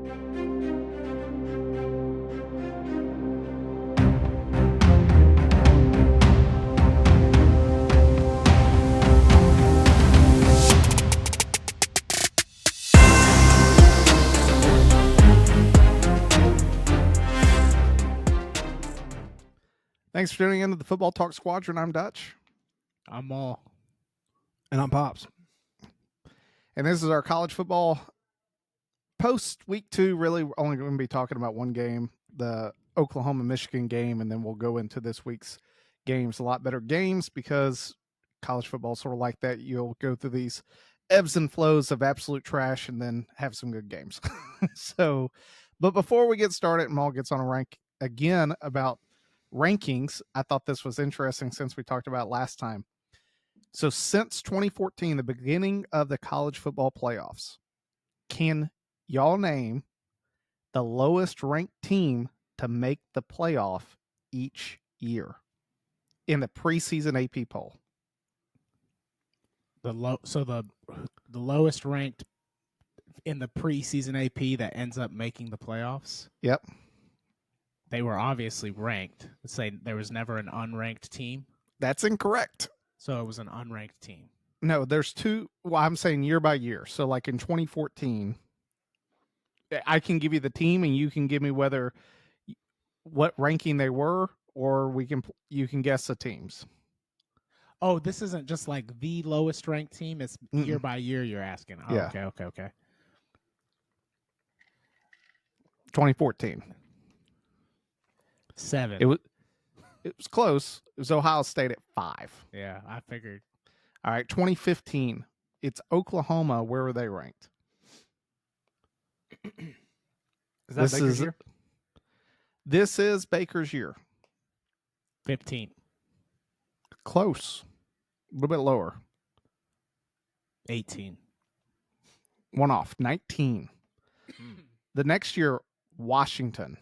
Thanks for tuning in to the Football Talk Squadron. I'm Dutch. I'm Maul. And I'm Pops. And this is our college football post week 2. Really, we're only going to be talking about one game, the Oklahoma-Michigan game, and then we'll go into this week's games. A lot better games because college football is sort of like that. You'll go through these ebbs and flows of absolute trash and then have some good games. But before we get started and Maul gets on a rank again about rankings, I thought this was interesting since we talked about last time. So since 2014, the beginning of the college football playoffs, can y'all name the lowest ranked team to make the playoff each year in the preseason AP poll? The lowest ranked in the preseason AP that ends up making the playoffs? Yep. They were obviously ranked. Let's say there was never an unranked team. That's incorrect. So it was an unranked team. No, there's two. Well, I'm saying year by year. So like in 2014, I can give you the team and you can give me what ranking they were, or you can guess the teams. Oh, this isn't just like the lowest ranked team. It's year by year you're asking. Oh, yeah. Okay. 2014. 7. It was close. It was Ohio State at 5. Yeah, I figured. All right, 2015. It's Oklahoma. Where were they ranked? Is that Baker's year? This is Baker's year. 15. Close. A little bit lower. 18. One off. 19. The next year, Washington.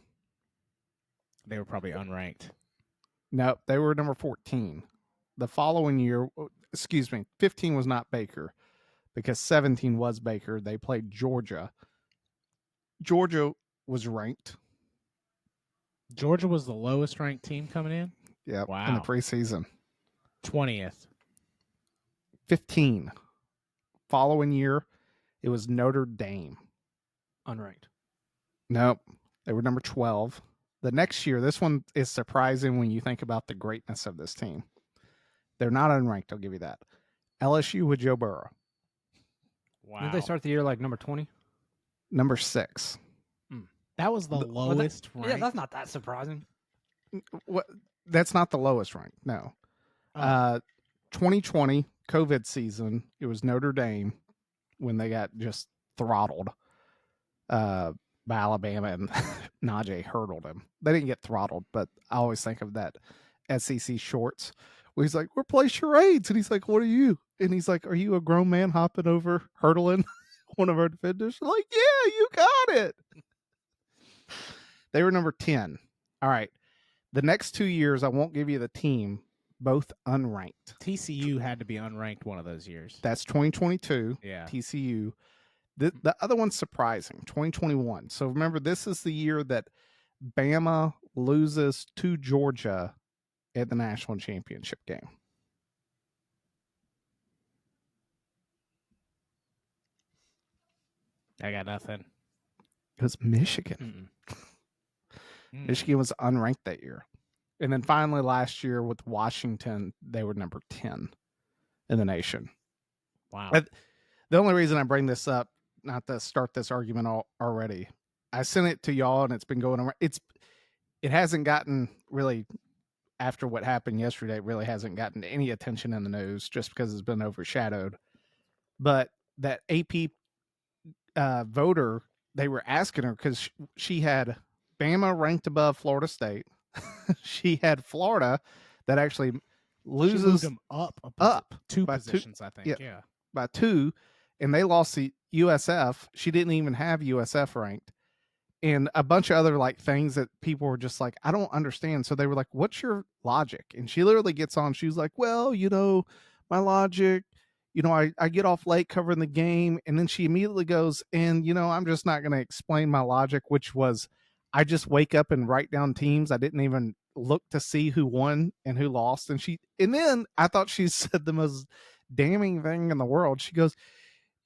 They were probably unranked. No, they were number 14. The following year, 15 was not Baker because 17 was Baker. They played Georgia. Georgia was ranked. Georgia was the lowest ranked team coming in? Yeah, wow. In the preseason. 20th. 15. Following year, it was Notre Dame. Unranked. Nope. They were number 12. The next year, this one is surprising when you think about the greatness of this team. They're not unranked, I'll give you that. LSU with Joe Burrow. Wow. Didn't they start the year like number 20? Number 6. That was the lowest ranked. Yeah, that's not that surprising. That's not the lowest ranked, no. 2020, COVID season, it was Notre Dame when they got just throttled by Alabama, and Najee hurdled him. They didn't get throttled, but I always think of that SEC shorts where he's like, we're playing charades. And he's like, what are you? And he's like, are you a grown man hopping over, hurdling one of our defenders? I'm like, yeah, you got it. They were number 10. All right. The next 2 years, I won't give you the team, both unranked. TCU had to be unranked one of those years. That's 2022. Yeah. TCU. The other one's surprising, 2021. So remember, this is the year that Bama loses to Georgia at the national championship game. I got nothing. It was Michigan. Michigan was unranked that year. And then finally last year with Washington, they were number 10 in the nation. Wow. But the only reason I bring this up, not to start this argument already, I sent it to y'all and it's been going around. It hasn't gotten really, after what happened yesterday, it really hasn't gotten any attention in the news just because it's been overshadowed. But that AP voter, they were asking her because she had Bama ranked above Florida State. She had Florida that actually loses them up 2 positions, I think. Yeah. By 2, and they lost the USF. She didn't even have USF ranked. And a bunch of other like things that people were just like, I don't understand. So they were like, what's your logic? And she literally gets on. She's like, well, my logic, I get off late covering the game. And then she immediately goes, and, I'm just not going to explain my logic, which was I just wake up and write down teams. I didn't even look to see who won and who lost. And then I thought she said the most damning thing in the world. She goes,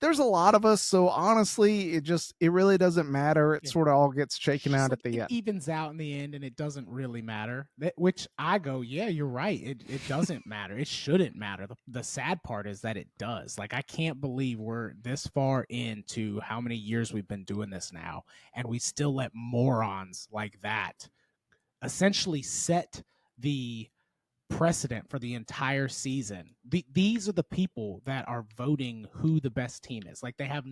there's a lot of us, so honestly, it really doesn't matter. It sort of all gets shaken out at the end. It evens out in the end, and it doesn't really matter. Which I go, yeah, you're right. It doesn't matter. It shouldn't matter. The sad part is that it does. Like, I can't believe we're this far into how many years we've been doing this now, and we still let morons like that essentially set the precedent for the entire season. These are the people that are voting who the best team is. Like, they have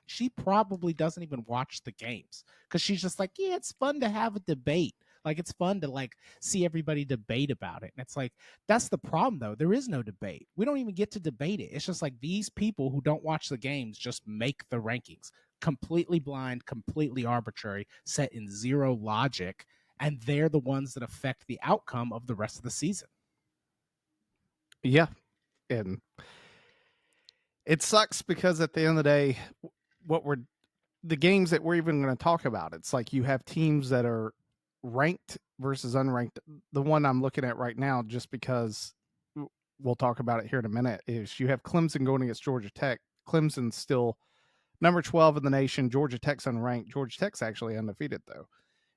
she probably doesn't even watch the games because she's just like, yeah, it's fun to have a debate. Like, it's fun to like see everybody debate about it. And it's like, that's the problem though. There is no debate. We don't even get to debate it. It's just like these people who don't watch the games just make the rankings completely blind, completely arbitrary, set in zero logic, and they're the ones that affect the outcome of the rest of the season. Yeah. And it sucks because at the end of the day, the games that we're even going to talk about, it's like you have teams that are ranked versus unranked. The one I'm looking at right now, just because we'll talk about it here in a minute, is you have Clemson going against Georgia Tech. Clemson's still number 12 in the nation. Georgia Tech's unranked. Georgia Tech's actually undefeated, though.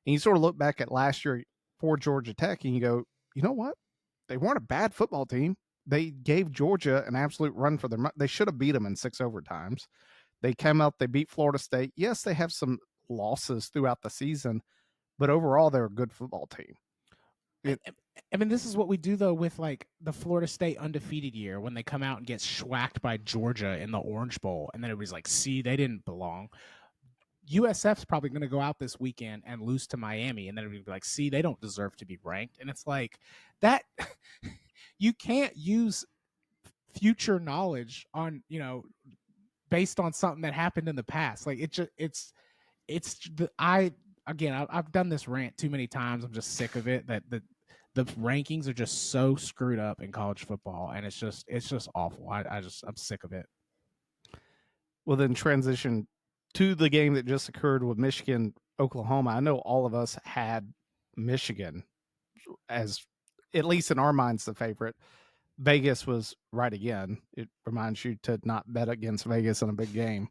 And you sort of look back at last year for Georgia Tech and you go, you know what? They weren't a bad football team. They gave Georgia an absolute run for their money. They should have beat them in 6 overtimes. They came out, they beat Florida State. Yes, they have some losses throughout the season, but overall, they're a good football team. I mean, this is what we do, though, with like the Florida State undefeated year when they come out and get schwacked by Georgia in the Orange Bowl. And then everybody's like, see, they didn't belong. USF's probably going to go out this weekend and lose to Miami. And then everybody's like, see, they don't deserve to be ranked. And it's like that. You can't use future knowledge on, based on something that happened in the past. Like, I've done this rant too many times. I'm just sick of it that the rankings are just so screwed up in college football, and it's just awful. I'm sick of it. Well, then transition to the game that just occurred with Michigan, Oklahoma. I know all of us had Michigan as, at least in our minds, the favorite. Vegas was right again. It reminds you to not bet against Vegas in a big game.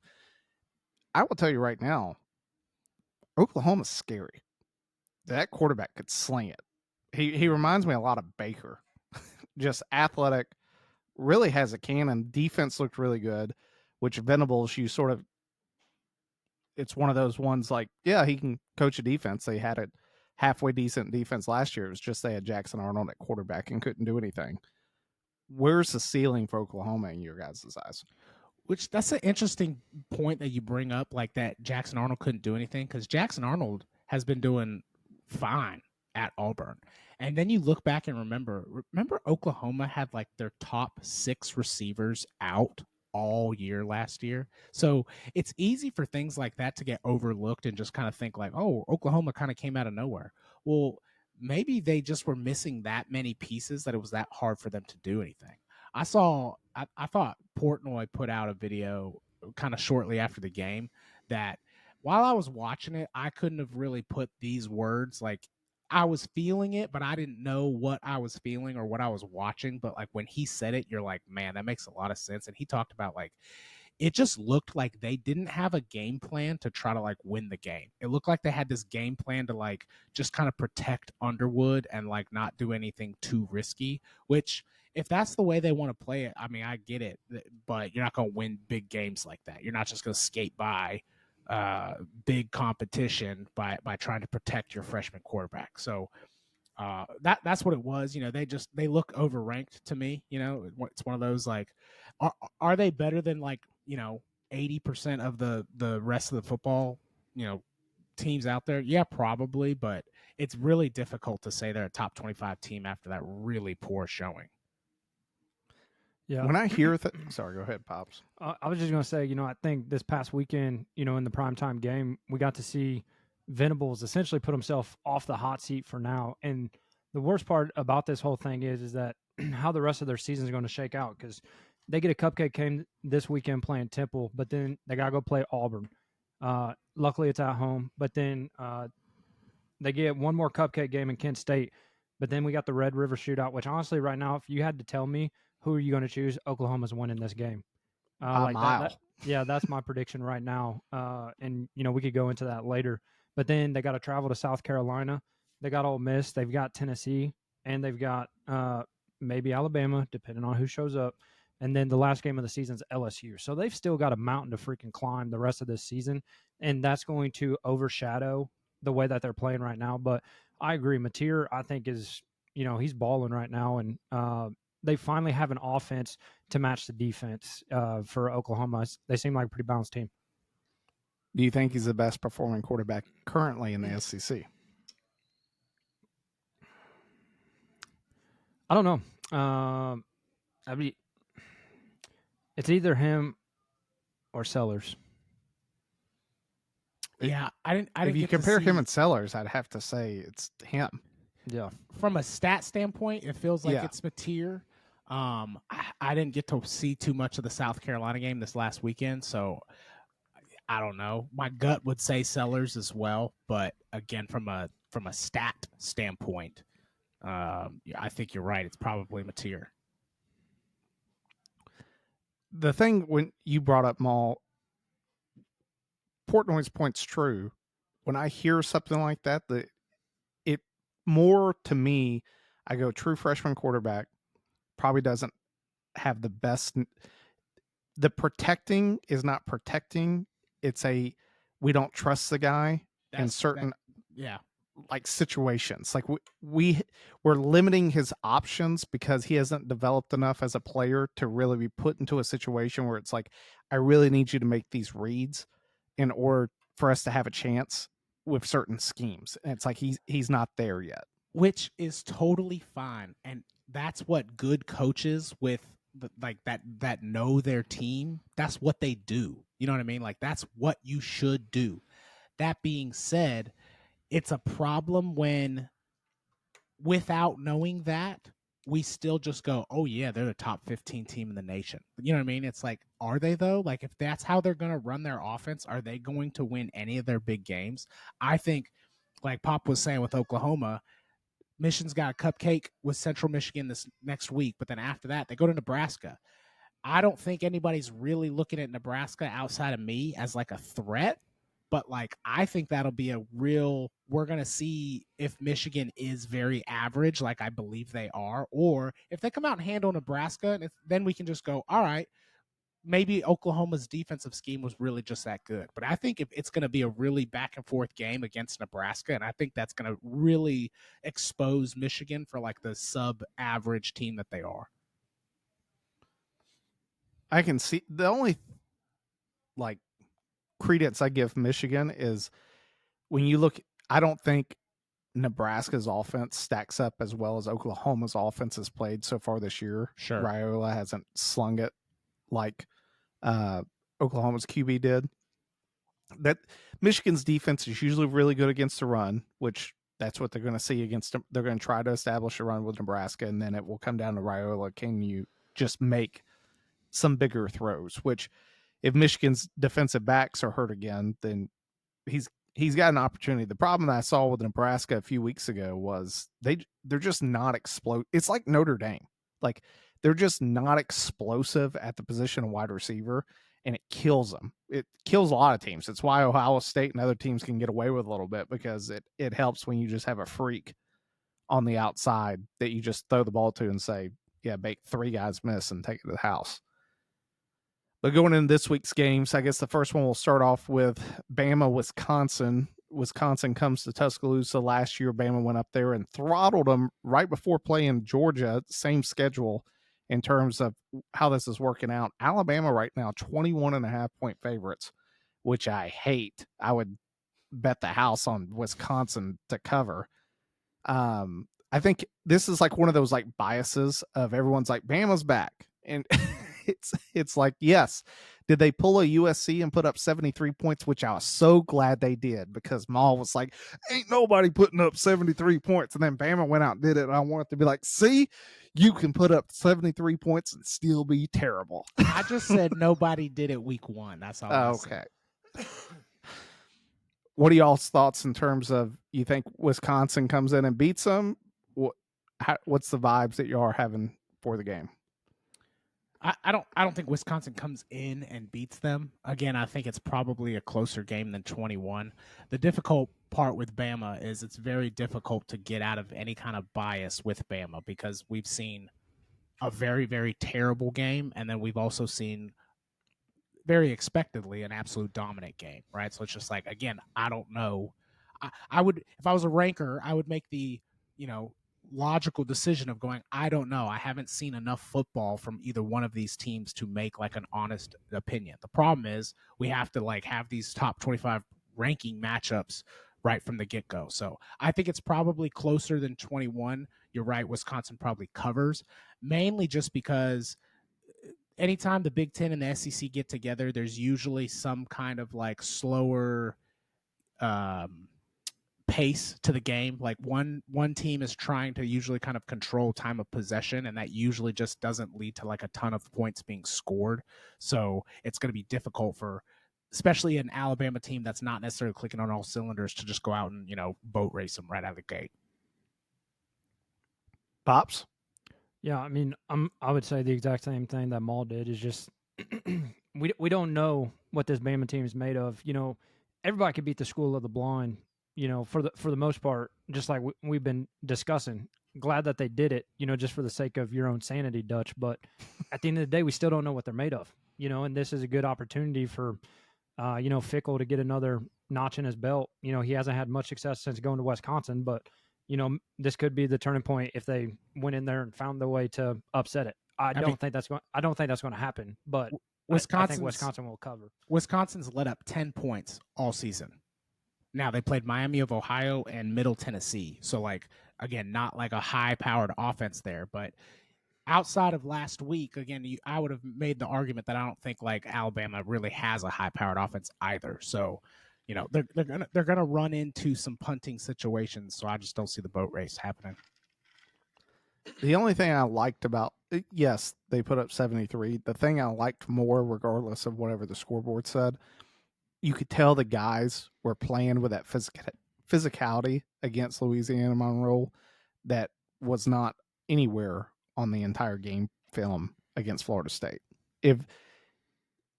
I will tell you right now, Oklahoma's scary. That quarterback could sling it. He reminds me a lot of Baker. Just athletic, really has a cannon. Defense looked really good, which Venables, it's one of those ones like, yeah, he can coach a defense. They had a halfway decent defense last year. It was just they had Jackson Arnold at quarterback and couldn't do anything. Where's the ceiling for Oklahoma in your guys' eyes? Which, that's an interesting point that you bring up, like that Jackson Arnold couldn't do anything, because Jackson Arnold has been doing fine at Auburn. And then you look back and remember Oklahoma had like their top 6 receivers out all year last year. So it's easy for things like that to get overlooked and just kind of think like, oh, Oklahoma kind of came out of nowhere. Well, maybe they just were missing that many pieces that it was that hard for them to do anything. I thought Portnoy put out a video kind of shortly after the game that while I was watching it, I couldn't have really put these words. Like, I was feeling it, but I didn't know what I was feeling or what I was watching. But like when he said it, you're like, man, that makes a lot of sense. And he talked about like, it just looked like they didn't have a game plan to try to like win the game. It looked like they had this game plan to like just kind of protect Underwood and like not do anything too risky, which if that's the way they want to play it, I mean, I get it, but you're not going to win big games like that. You're not just going to skate by big competition by trying to protect your freshman quarterback. So that's what it was. They look overranked to me. It's one of those like, are they better than like 80% of the rest of the football teams out there? Yeah, probably, but it's really difficult to say they're a top 25 team after that really poor showing. Yeah. When I hear sorry, go ahead, Pops. I was just going to say, I think this past weekend, in the primetime game, we got to see Venables essentially put himself off the hot seat for now. And the worst part about this whole thing is that how the rest of their season is going to shake out, because they get a cupcake game this weekend playing Temple, but then they got to go play Auburn. Luckily, it's at home, but then they get one more cupcake game in Kent State. But then we got the Red River Shootout, which honestly, right now, if you had to tell me who are you going to choose, Oklahoma's winning this game. By a mile. Yeah, that's my prediction right now. And we could go into that later. But then they got to travel to South Carolina. They got Ole Miss. They've got Tennessee, and they've got maybe Alabama, depending on who shows up. And then the last game of the season is LSU. So they've still got a mountain to freaking climb the rest of this season, and that's going to overshadow the way that they're playing right now. But I agree. Mateer, I think, is he's balling right now, and they finally have an offense to match the defense for Oklahoma. They seem like a pretty balanced team. Do you think he's the best performing quarterback currently in the SEC? I don't know. I mean, it's either him or Sellers. Yeah, I didn't. If you compare him and Sellers, I'd have to say it's him. Yeah. From a stat standpoint, it feels like it's Mateer. I didn't get to see too much of the South Carolina game this last weekend, so I don't know. My gut would say Sellers as well, but again, from a stat standpoint, I think you're right. It's probably Mateer. The thing when you brought up Maul, Portnoy's point's true. When I hear something like that, it more to me, I go true freshman quarterback probably doesn't have the best. The protecting is not protecting. It's we don't trust the guy in certain like situations. Like we're limiting his options because he hasn't developed enough as a player to really be put into a situation where it's like, I really need you to make these reads in order for us to have a chance with certain schemes. And it's like he's not there yet. Which is totally fine. And that's what good coaches with that know their team, that's what they do. You know what I mean? Like, that's what you should do. That being said, it's a problem when, without knowing that, we still just go, oh yeah, they're the top 15 team in the nation. You know what I mean? It's like, are they though? Like, if that's how they're going to run their offense, are they going to win any of their big games? I think, like Pop was saying with Oklahoma, Michigan's got a cupcake with Central Michigan this next week, but then after that, they go to Nebraska. I don't think anybody's really looking at Nebraska outside of me as like a threat, but like, I think that'll be we're going to see if Michigan is very average, like I believe they are, or if they come out and handle Nebraska, and then we can just go, all right, maybe Oklahoma's defensive scheme was really just that good. But I think if it's going to be a really back and forth game against Nebraska, and I think that's going to really expose Michigan for like the sub-average team that they are. I can see the only like credence I give Michigan is when you look, I don't think Nebraska's offense stacks up as well as Oklahoma's offense has played so far this year. Sure. Raiola hasn't slung it like Oklahoma's QB did. That Michigan's defense is usually really good against the run, which that's what they're going to see against them. They're going to try to establish a run with Nebraska, and then it will come down to Raiola. Can you just make some bigger throws? Which, if Michigan's defensive backs are hurt again, then he's got an opportunity. The problem that I saw with Nebraska a few weeks ago was they're just not explode. It's like Notre Dame. Like, they're just not explosive at the position of wide receiver, and it kills them. It kills a lot of teams. It's why Ohio State and other teams can get away with a little bit, because it helps when you just have a freak on the outside that you just throw the ball to and say, yeah, make 3 guys miss and take it to the house. But going into this week's games, I guess the first one we'll start off with Bama, Wisconsin. Wisconsin comes to Tuscaloosa. Last year, Bama went up there and throttled them right before playing Georgia, same schedule in terms of how this is working out. Alabama right now, 21.5-point favorites, which I hate. I would bet the house on Wisconsin to cover. I think this is like one of those like biases of everyone's like, Bama's back. And it's like, yes, did they pull a USC and put up 73 points, which I was so glad they did, because Maul was like, ain't nobody putting up 73 points. And then Bama went out and did it. And I wanted to be like, see, You can put up 73 points and still be terrible. I just said nobody did it week 1. That's all I said. Okay. What are y'all's thoughts in terms of, you think Wisconsin comes in and beats them? What's the vibes that y'all are having for the game? I don't think Wisconsin comes in and beats them. Again, I think it's probably a closer game than 21. The difficult part with Bama is it's very difficult to get out of any kind of bias with Bama, because we've seen a very, very terrible game, and then we've also seen, very expectedly, an absolute dominant game, right? So it's just like, again, I don't know. I would, if I was a ranker, I would make the, logical decision of going, I don't know. I haven't seen enough football from either one of these teams to make like an honest opinion. The problem is we have to like have these top 25 ranking matchups right from the get-go. So I think it's probably closer than 21. You're right, Wisconsin probably covers, mainly just because anytime the Big Ten and the SEC get together, there's usually some kind of like slower pace to the game. Like one team is trying to usually kind of control time of possession, and that usually just doesn't lead to like a ton of points being scored. So it's going to be difficult for, especially an Alabama team that's not necessarily clicking on all cylinders, to just go out and boat race them right out of the gate. Pops? Yeah, I mean, I would say the exact same thing that Maul did. Is just we don't know what this Bama team is made of. Everybody could beat the school of the blind. For the most part, just like we've been discussing. Glad that they did it. Just for the sake of your own sanity, Dutch. But at the end of the day, we still don't know what they're made of. And this is a good opportunity for, Fickle to get another notch in his belt. He hasn't had much success since going to Wisconsin, but this could be the turning point if they went in there and found the way to upset it. I don't think that's going to happen, but I think Wisconsin will cover. Wisconsin's let up 10 points all season. Now they played Miami of Ohio and Middle Tennessee. So like, again, not like a high powered offense there, but outside of last week, again, I would have made the argument that I don't think like Alabama really has a high powered offense either. So they're gonna run into some punting situations, so I just don't see the boat race happening. The only thing I liked about, yes, they put up 73. The thing I liked more, regardless of whatever the scoreboard said, you could tell the guys were playing with that physicality against Louisiana Monroe that was not anywhere on the entire game film against Florida State. If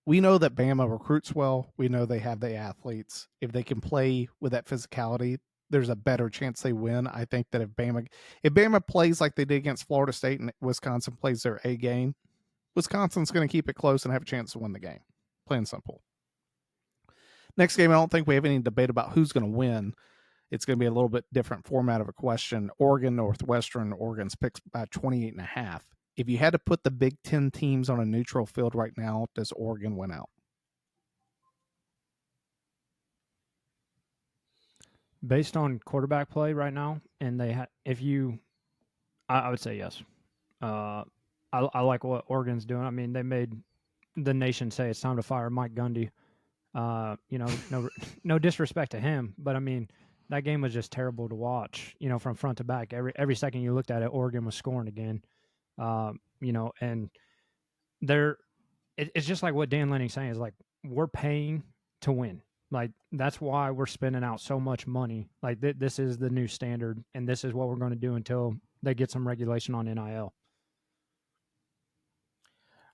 we know that Bama recruits well, we know they have the athletes. If they can play with that physicality, there's a better chance they win. I think that if Bama plays like they did against Florida State and Wisconsin plays their A game, Wisconsin's going to keep it close and have a chance to win the game. Plain and simple. Next game, I don't think we have any debate about who's going to win. It's going to be a little bit different format of a question. Oregon, Northwestern. Oregon's picked by 28.5. If you had to put the Big Ten teams on a neutral field right now, does Oregon win out? Based on quarterback play right now, and I would say yes. I like what Oregon's doing. I mean, they made the nation say it's time to fire Mike Gundy. No disrespect to him, but I mean, that game was just terrible to watch. From front to back, every second you looked at it, Oregon was scoring again. And it's just like what Dan Lanning's saying is like, we're paying to win. Like, that's why we're spending out so much money. Like, this is the new standard, and this is what we're going to do until they get some regulation on NIL.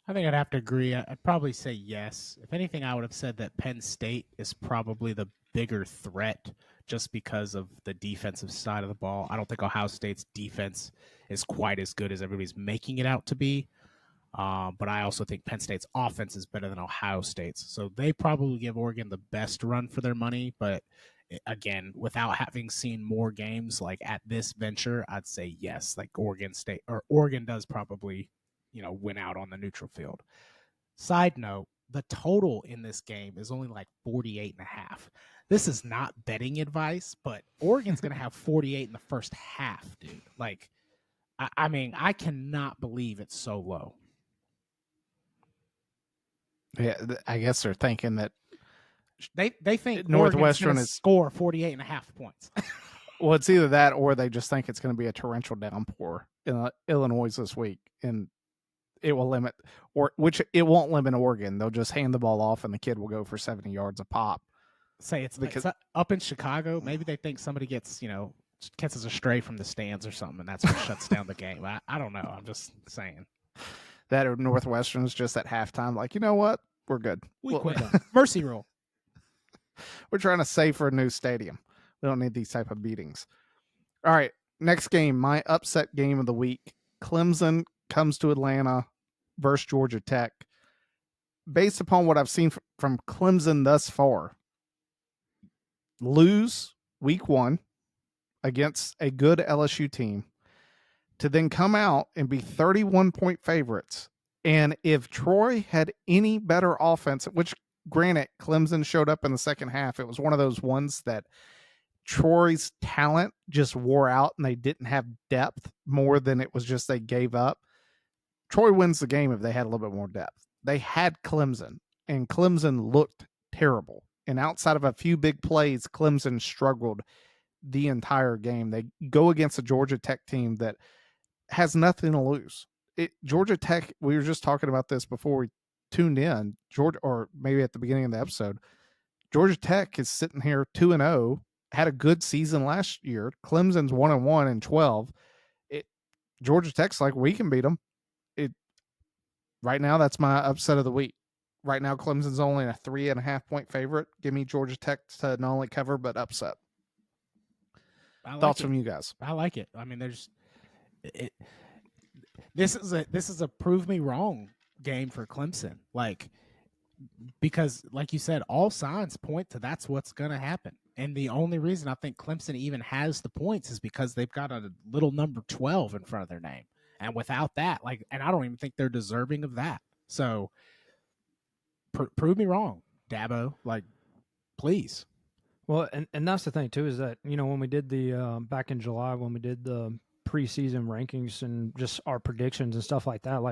I think I'd have to agree. I'd probably say yes. If anything, I would have said that Penn State is probably the bigger threat just because of the defensive side of the ball. I don't think Ohio State's defense is quite as good as everybody's making it out to be. But I also think Penn State's offense is better than Ohio State's. So they probably give Oregon the best run for their money. But again, without having seen more games like at this venture, I'd say yes. Like Oregon does probably, win out on the neutral field. Side note, the total in this game is only like 48.5. This is not betting advice, but Oregon's going to have 48 in the first half, dude. Like, I mean, I cannot believe it's so low. Yeah, I guess they're thinking that they think Northwestern is score 48.5 points. Well, it's either that or they just think it's going to be a torrential downpour in Illinois this week, and it will limit, which it won't limit Oregon. They'll just hand the ball off, and the kid will go for 70 yards a pop. Say it's up in Chicago. Maybe they think somebody gets catches a stray from the stands or something, and that's what shuts down the game. I don't know. I'm just saying. That or Northwestern's just at halftime, like, you know what? We're good. We quit. Mercy rule. We're trying to save for a new stadium. We don't need these type of beatings. All right, next game, my upset game of the week. Clemson comes to Atlanta versus Georgia Tech. Based upon what I've seen from Clemson thus far, lose week 1 against a good LSU team to then come out and be 31-point favorites. And if Troy had any better offense, which granted, Clemson showed up in the second half, it was one of those ones that Troy's talent just wore out and they didn't have depth more than it was just they gave up. Troy wins the game if they had a little bit more depth. They had Clemson, and Clemson looked terrible. And outside of a few big plays, Clemson struggled the entire game. They go against a Georgia Tech team that has nothing to lose. Georgia Tech, we were just talking about this before we tuned in, or maybe at the beginning of the episode. Georgia Tech is sitting here 2-0, had a good season last year. Clemson's 1-1 and 12. Georgia Tech's like, we can beat them. Right now, that's my upset of the week. Right now, Clemson's only a 3.5-point favorite. Give me Georgia Tech to not only cover but upset. Thoughts from you guys? I like it. I mean, this is a prove me wrong game for Clemson. Because like you said, all signs point to that's what's going to happen. And the only reason I think Clemson even has the points is because they've got a little number 12 in front of their name. And without that, and I don't even think they're deserving of that. So prove me wrong, Dabo. Please. Well, and that's the thing too, is that, when we did the back in July, when we did the preseason rankings and just our predictions and stuff like that,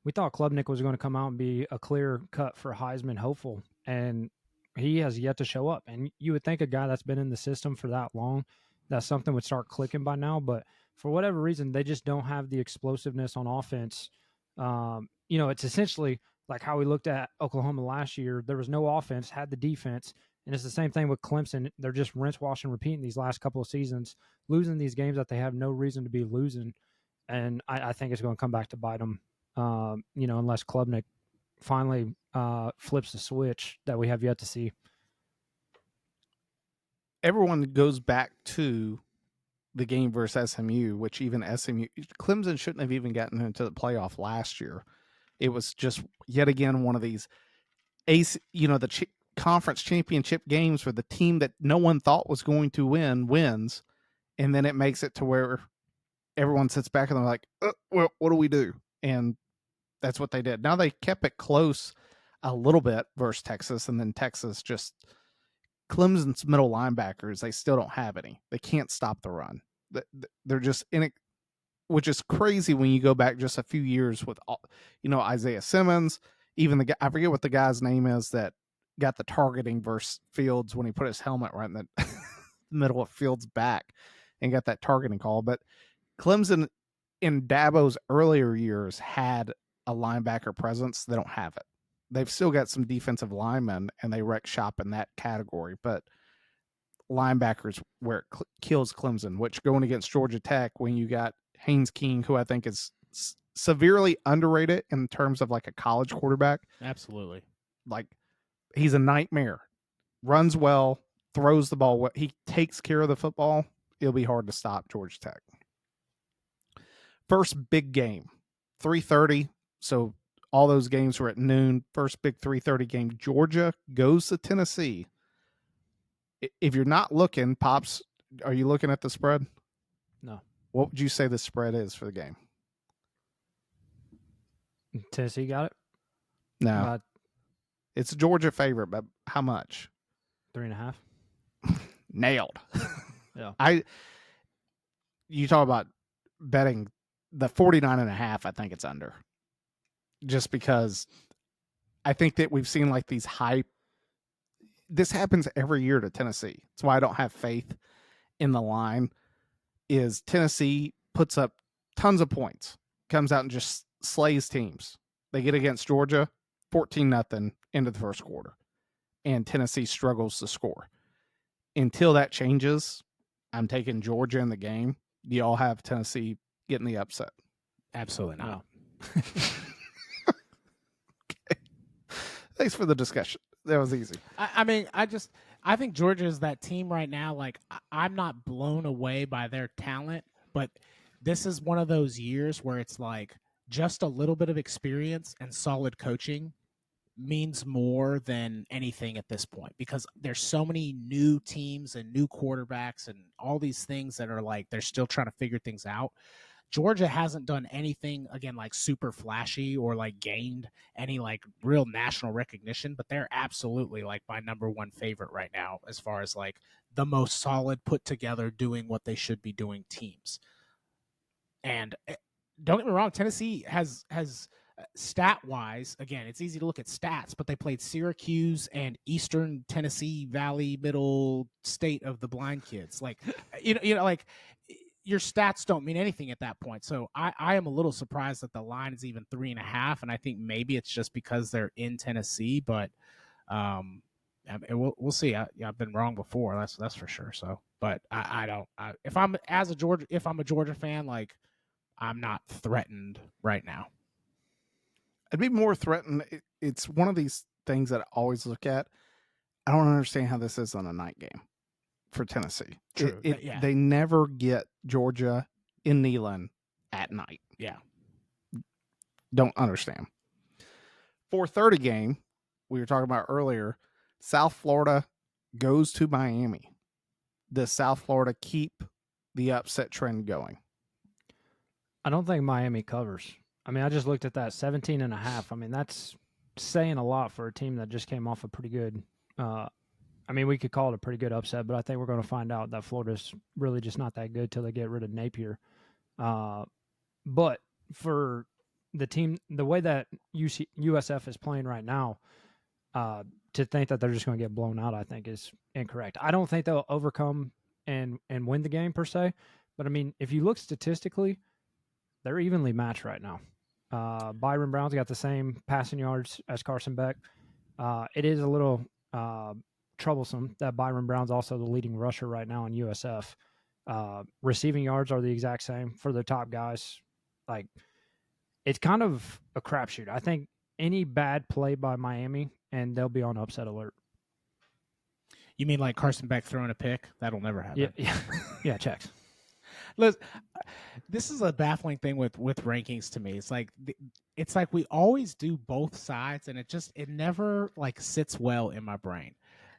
we thought Klubnik was going to come out and be a clear cut for Heisman hopeful, and he has yet to show up. And you would think a guy that's been in the system for that long, that something would start clicking by now, but for whatever reason, they just don't have the explosiveness on offense. It's essentially like how we looked at Oklahoma last year. There was no offense, had the defense. And it's the same thing with Clemson. They're just rinse, wash, and repeating these last couple of seasons, losing these games that they have no reason to be losing. And I think it's going to come back to bite them, unless Klubnik finally flips the switch that we have yet to see. Everyone goes back to the game versus SMU, which even Clemson shouldn't have even gotten into the playoff last year. It was just yet again one of these conference championship games where the team that no one thought was going to wins, and then it makes it to where everyone sits back and they're like, well, what do we do? And that's what they did. Now they kept it close a little bit versus Texas, and then Texas just Clemson's middle linebackers, they still don't have any. They can't stop the run. They're just in it, which is crazy when you go back just a few years with, Isaiah Simmons, even the guy, I forget what the guy's name is that got the targeting versus Fields when he put his helmet right in the middle of Fields' back and got that targeting call. But Clemson in Dabo's earlier years had a linebacker presence. They don't have it. They've still got some defensive linemen, and they wreck shop in that category. But linebackers where it kills Clemson, which going against Georgia Tech when you got Haynes King, who I think is severely underrated in terms of a college quarterback. Absolutely. He's a nightmare. Runs well, throws the ball well. He takes care of the football. It'll be hard to stop Georgia Tech. First big game, 3:30. So all those games were at noon. First big 3:30 game. Georgia goes to Tennessee. If you're not looking, Pops, are you looking at the spread? No. What would you say the spread is for the game? Tennessee got it? No. It's a Georgia favorite, but how much? 3.5. Nailed. Yeah. You talk about betting the 49.5, I think it's under. Just because I think that we've seen these high. This happens every year to Tennessee. That's why I don't have faith in the line is Tennessee puts up tons of points, comes out and just slays teams. They get against Georgia, 14-0 into the first quarter, and Tennessee struggles to score. Until that changes, I'm taking Georgia in the game. Do y'all have Tennessee getting the upset? Absolutely not. No. Okay. Thanks for the discussion. That was easy. I mean, I think Georgia is that team right now. Like, I'm not blown away by their talent, but this is one of those years where it's like just a little bit of experience and solid coaching means more than anything at this point, because there's so many new teams and new quarterbacks and all these things that are like they're still trying to figure things out. Georgia hasn't done anything, again, like super flashy or like gained any like real national recognition, but they're absolutely like my number one favorite right now as far as like the most solid, put together, doing what they should be doing teams. And don't get me wrong, Tennessee has stat wise, again, it's easy to look at stats, but they played Syracuse and Eastern Tennessee Valley, middle state of the blind kids. Like, you know, like your stats don't mean anything at that point. So I am a little surprised that the line is even 3.5, and I think maybe it's just because they're in Tennessee. But we'll see. I've been wrong before. That's for sure. So, but I don't. If I'm a Georgia fan, like I'm not threatened right now. I'd be more threatened. It's one of these things that I always look at. I don't understand how this isn't a night game for Tennessee. True. They never get Georgia in Neyland at night. Yeah. Don't understand. 4:30 game, we were talking about earlier, South Florida goes to Miami. Does South Florida keep the upset trend going? I don't think Miami covers. I mean, I just looked at that 17.5. I mean, that's saying a lot for a team that just came off a pretty good. I mean, we could call it a pretty good upset, but I think we're going to find out that Florida's really just not that good till they get rid of Napier. But for the team, the way that USF is playing right now, to think that they're just going to get blown out, I think is incorrect. I don't think they'll overcome and win the game per se. But I mean, if you look statistically, they're evenly matched right now. Byron Brown's got the same passing yards as Carson Beck. It is a little troublesome that Byron Brown's also the leading rusher right now in USF. Receiving yards are the exact same for the top guys. Like, it's kind of a crapshoot. I think any bad play by Miami, and they'll be on upset alert. You mean like Carson Beck throwing a pick? That'll never happen. Yeah, checks. Listen, this is a baffling thing with rankings to me. It's like we always do both sides, and it never like sits well in my brain.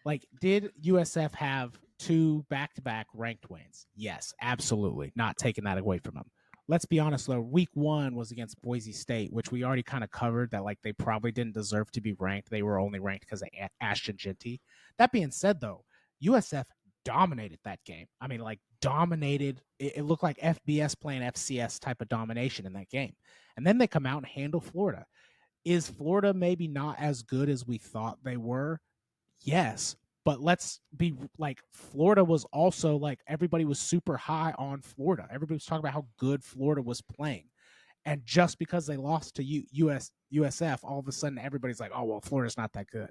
Like, did USF have 2 back-to-back ranked wins? Yes, absolutely. Not taking that away from them. Let's be honest, though. Week 1 was against Boise State, which we already kind of covered that like they probably didn't deserve to be ranked. They were only ranked because of Ashton Genty. That being said, though, USF dominated that game. I mean, like dominated. It looked like FBS playing FCS type of domination in that game. And then they come out and handle Florida. Is Florida maybe not as good as we thought they were? Yes, but let's be like, Florida was also like, everybody was super high on Florida. Everybody was talking about how good Florida was playing. And just because they lost to USF, all of a sudden everybody's like, oh, well, Florida's not that good.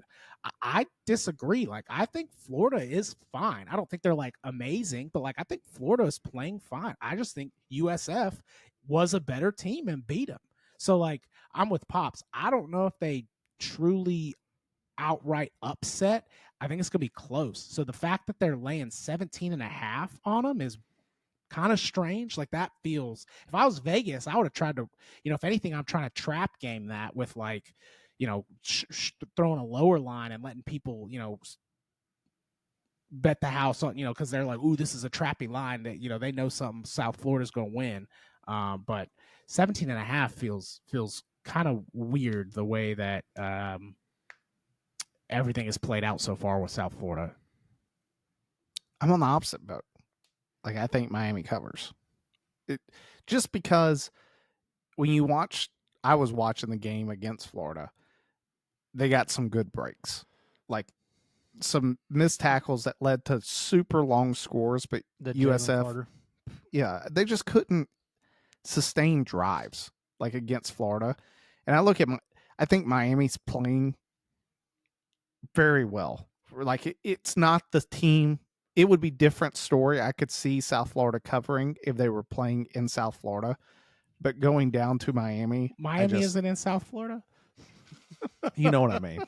I disagree. Like, I think Florida is fine. I don't think they're like amazing, but like, I think Florida is playing fine. I just think USF was a better team and beat them. So like, I'm with Pops. I don't know if they truly outright upset. I think it's gonna be close. So the fact that they're laying 17.5 on them is kind of strange. Like, that feels, if I was Vegas, I would have tried to, if anything, I'm trying to trap game that with like, throwing a lower line and letting people, bet the house on, because they're like, ooh, this is a trappy line that, they know something South Florida's going to win. But 17.5 feels kind of weird the way that, everything is played out so far with South Florida. I'm on the opposite boat. Like, I think Miami covers. Just because when you watch, I was watching the game against Florida, they got some good breaks. Like, some missed tackles that led to super long scores, but The Jalen USF, Carter. yeah, they just couldn't sustain drives like against Florida. And I think Miami's playing very well. Like it's not the team. It would be different story. I could see South Florida covering if they were playing in South Florida, but going down to Miami, Miami isn't in South Florida. you know what I mean.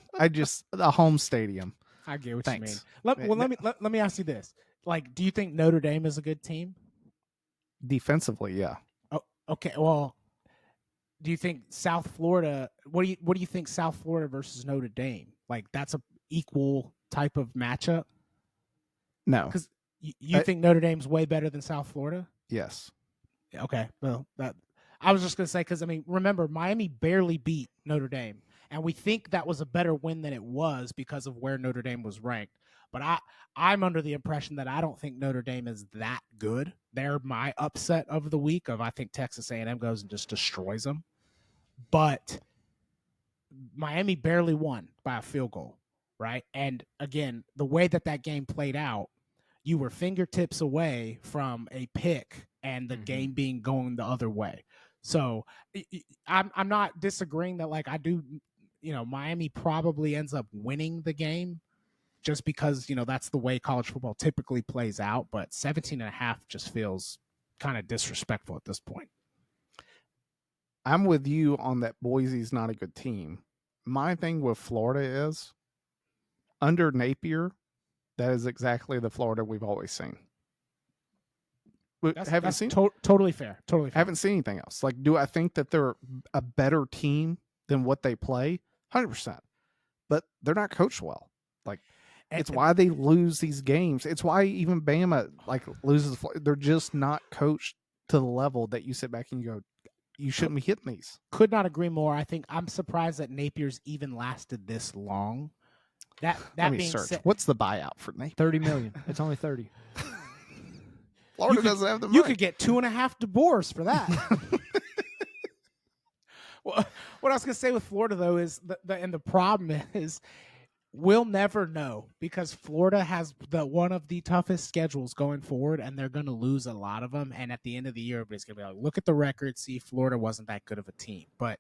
The home stadium. I get what Thanks. you mean. Let me ask you this: like, do you think Notre Dame is a good team? Defensively, yeah. Oh, okay. Well, do you think South Florida? What do you think South Florida versus Notre Dame? Like, that's a equal type of matchup? No. Because you think Notre Dame's way better than South Florida? Yes. Okay. Well, I was just gonna say, because I mean, remember, Miami barely beat Notre Dame, and we think that was a better win than it was because of where Notre Dame was ranked. But I'm under the impression that I don't think Notre Dame is that good. They're my upset of the week. I think Texas A&M goes and just destroys them. But Miami barely won by a field goal, right? And again, the way that game played out, you were fingertips away from a pick and the game being going the other way. So I'm not disagreeing that, like, I do, Miami probably ends up winning the game just because, that's the way college football typically plays out. But 17.5 just feels kind of disrespectful at this point. I'm with you on that Boise's not a good team. My thing with Florida is under Napier, that is exactly the Florida we've always seen. That's totally fair. Totally fair. Haven't seen anything else. Like, do I think that they're a better team than what they play? 100%. But they're not coached well. Like, it's why they lose these games. It's why even Bama loses. They're just not coached to the level that you sit back and you go, you shouldn't be hitting these. Could not agree more. I think I'm surprised that Napier's even lasted this long. That Let me being search. said, What's the buyout for Napier? $30 million. It's only 30. Florida doesn't have the money. You could get 2.5 DeBoers for that. Well, what I was going to say with Florida, though, is the problem is we'll never know, because Florida has one of the toughest schedules going forward, and they're going to lose a lot of them. And at the end of the year, everybody's going to be like, look at the record, see Florida wasn't that good of a team. But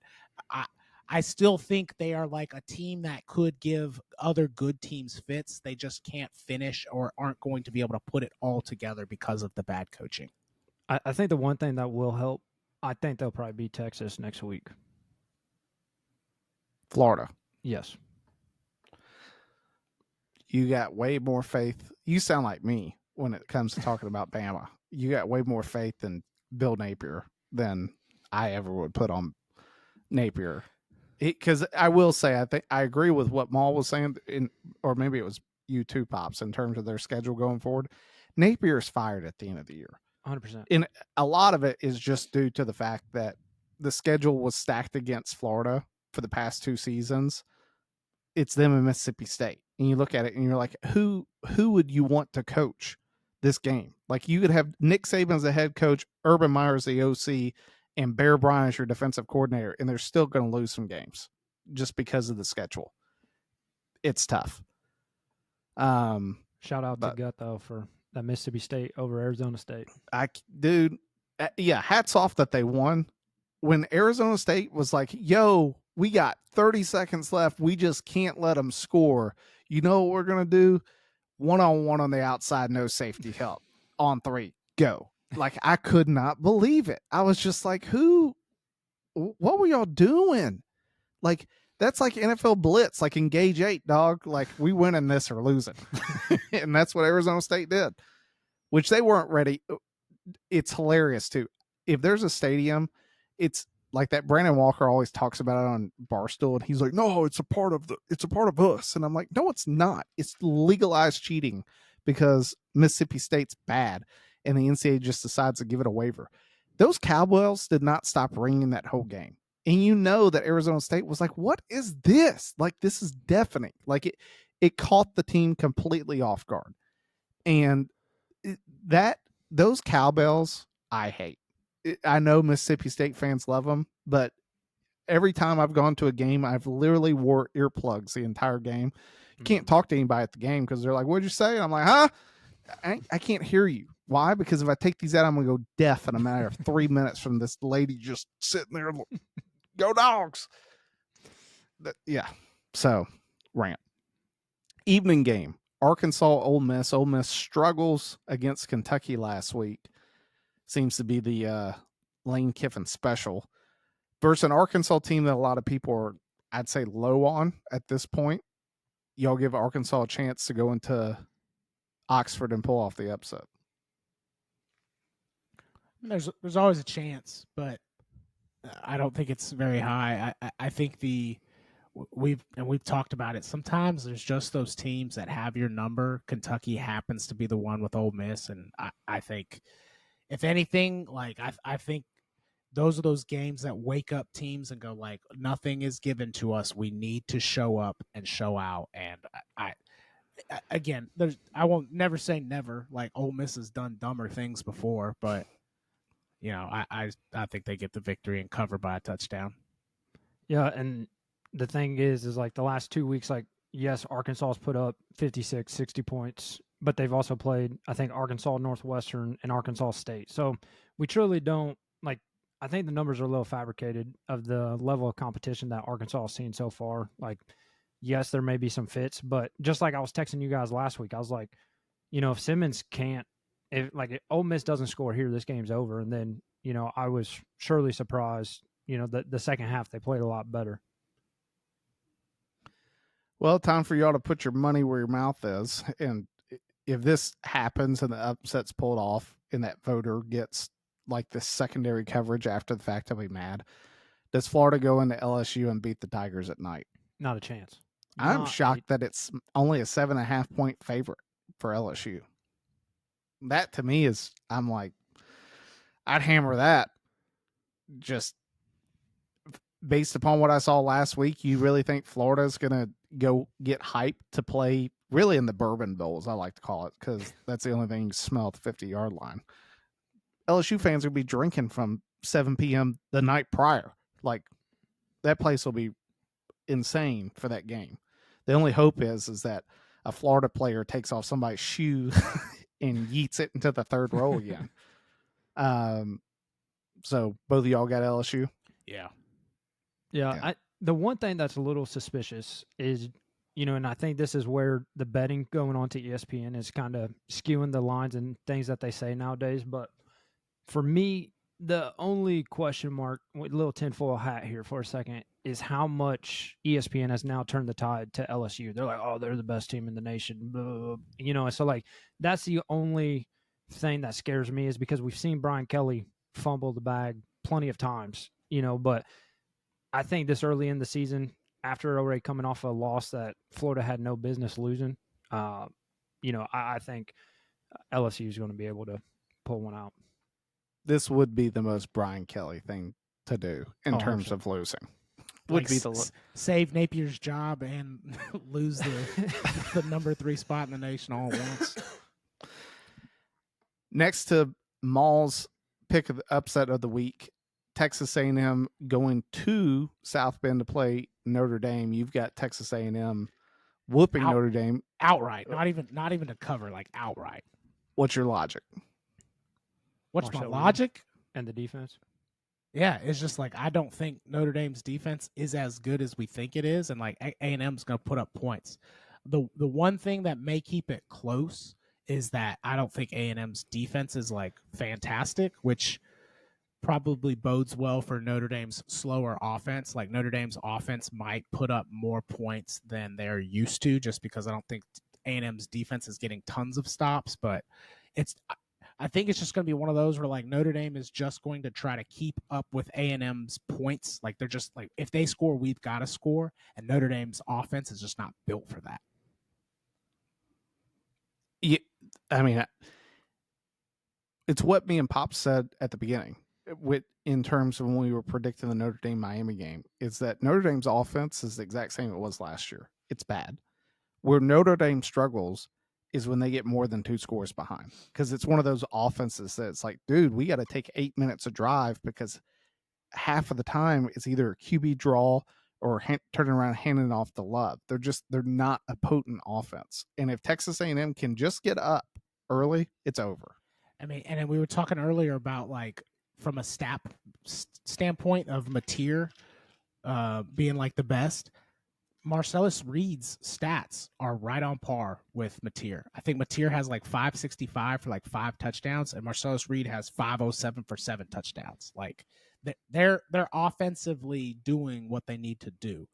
I still think they are like a team that could give other good teams fits. They just can't finish or aren't going to be able to put it all together because of the bad coaching. I think the one thing that will help, I think they'll probably beat Texas next week. Florida. Yes. You got way more faith. You sound like me when it comes to talking about Bama. You got way more faith in Bill Napier than I ever would put on Napier. Because I will say, I think I agree with what Maul was saying, or maybe it was you too, Pops, in terms of their schedule going forward. Napier's fired at the end of the year. 100%. And a lot of it is just due to the fact that the schedule was stacked against Florida for the past 2 seasons. It's them and Mississippi State. And you look at it and you're like, who would you want to coach this game? Like, you could have Nick Saban as the head coach, Urban Meyer as the OC, and Bear Bryant as your defensive coordinator, and they're still going to lose some games just because of the schedule. It's tough. Shout out to Gut, though, for that Mississippi State over Arizona State. Hats off that they won. When Arizona State was like, yo, we got 30 seconds left, we just can't let them score. You know what we're going to do? One-on-one on the outside, no safety help. On 3, go. Like, I could not believe it. I was just like, what were y'all doing? Like, that's like NFL blitz, like engage 8, dog. Like, we winning this or losing. And that's what Arizona State did, which they weren't ready. It's hilarious too. If there's a stadium, it's like that. Brandon Walker always talks about it on Barstool, and he's like, no, it's a part of us. And I'm like, no, it's not. It's legalized cheating because Mississippi State's bad. And the NCAA just decides to give it a waiver. Those cowbells did not stop ringing that whole game. And you know that Arizona State was like, what is this? Like, this is deafening. Like, it caught the team completely off guard. And those cowbells, I hate. I know Mississippi State fans love them, but every time I've gone to a game, I've literally wore earplugs the entire game. can't talk to anybody at the game because they're like, "What'd you say?" And I'm like, "Huh? I can't hear you." Why? Because if I take these out, I'm gonna go deaf in a matter of 3 minutes from this lady just sitting there. Go Dogs! Yeah. So, rant. Evening game. Arkansas, Ole Miss. Ole Miss struggles against Kentucky last week. Seems to be the Lane Kiffin special. Versus an Arkansas team that a lot of people are, I'd say, low on at this point. Y'all give Arkansas a chance to go into Oxford and pull off the upset. There's always a chance, but I don't think it's very high. I think we've talked about it. Sometimes there's just those teams that have your number. Kentucky happens to be the one with Ole Miss, and I think, if anything, like I think those are those games that wake up teams and go like, nothing is given to us. We need to show up and show out. And again, I won't never say never. Like, Ole Miss has done dumber things before, but I think they get the victory and cover by a touchdown. Yeah, and the thing is like the last 2 weeks, like, yes, Arkansas's put up 56, 60 points, but they've also played, I think, Arkansas Northwestern and Arkansas State. So we truly don't, like, I think the numbers are a little fabricated of the level of competition that Arkansas has seen so far. Like, yes, there may be some fits, but just like I was texting you guys last week, I was like, if Simmons can't, if Ole Miss doesn't score here, this game's over. And then, I was surely surprised, the second half they played a lot better. Well, time for y'all to put your money where your mouth is. And if this happens and the upset's pulled off and that voter gets like this secondary coverage after the fact, I'll be mad. Does Florida go into LSU and beat the Tigers at night? Not a chance. I'm shocked that it's only a 7.5 point favorite for LSU. That to me is, I'm like, I'd hammer that. Just based upon what I saw last week, you really think Florida's going to go get hyped to play really in the Bourbon Bowls, I like to call it, because that's the only thing you can smell at the 50-yard line. LSU fans will be drinking from 7 p.m. the night prior. Like, that place will be insane for that game. The only hope is that a Florida player takes off somebody's shoe and yeets it into the third row again. So both of y'all got LSU? Yeah. The one thing that's a little suspicious is, and I think this is where the betting going on to ESPN is kind of skewing the lines and things that they say nowadays. But for me, the only question mark, with a little tinfoil hat here for a second, is how much ESPN has now turned the tide to LSU. They're like, oh, they're the best team in the nation. Blah, blah, blah. So like that's the only thing that scares me, is because we've seen Brian Kelly fumble the bag plenty of times, but I think this early in the season, after already coming off a loss that Florida had no business losing, I think LSU is going to be able to pull one out. This would be the most Brian Kelly thing to do in terms 100%. of losing. Would be save Napier's job and lose the number 3 spot in the nation all at once. Next to Maul's pick of the upset of the week, Texas A&M going to South Bend to play Notre Dame. You've got Texas A&M whooping Notre Dame outright, not even to cover, like outright. What's your logic? What's my logic? And the defense? Yeah, it's just like, I don't think Notre Dame's defense is as good as we think it is, and like A&M's going to put up points. The one thing that may keep it close is that I don't think A&M's defense is like fantastic, which probably bodes well for Notre Dame's slower offense. Like, Notre Dame's offense might put up more points than they're used to, just because I don't think A&M's defense is getting tons of stops, but I think it's just going to be one of those where like Notre Dame is just going to try to keep up with A&M's points. Like, they're just like, if they score, we've got to score, and Notre Dame's offense is just not built for that. Yeah, I mean, it's what me and Pop said at the beginning. In terms of when we were predicting the Notre Dame-Miami game, is that Notre Dame's offense is the exact same it was last year. It's bad. Where Notre Dame struggles is when they get more than 2 scores behind, because it's one of those offenses that it's like, dude, we got to take 8 minutes of drive, because half of the time it's either a QB draw or turning around and handing off the love. They're not a potent offense. And if Texas A&M can just get up early, it's over. I mean, and then we were talking earlier about like from a standpoint of Mateer being like the best. Marcellus Reed's stats are right on par with Mateer. I think Mateer has like 565 for like 5 touchdowns, and Marcellus Reed has 507 for 7 touchdowns. Like they're offensively doing what they need to do.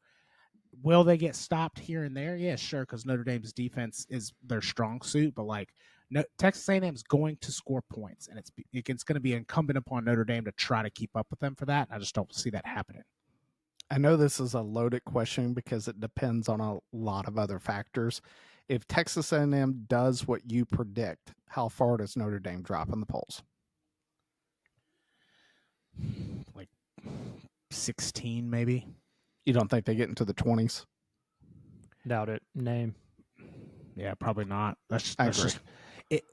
Will they get stopped here and there? Yeah, sure, because Notre Dame's defense is their strong suit. But like Texas A&M is going to score points, and it's going to be incumbent upon Notre Dame to try to keep up with them for that. I just don't see that happening. I know this is a loaded question because it depends on a lot of other factors. If Texas A&M does what you predict, how far does Notre Dame drop in the polls? Like 16, maybe. You don't think they get into the 20s? Doubt it. Name. Yeah, probably not. That's agree. just it.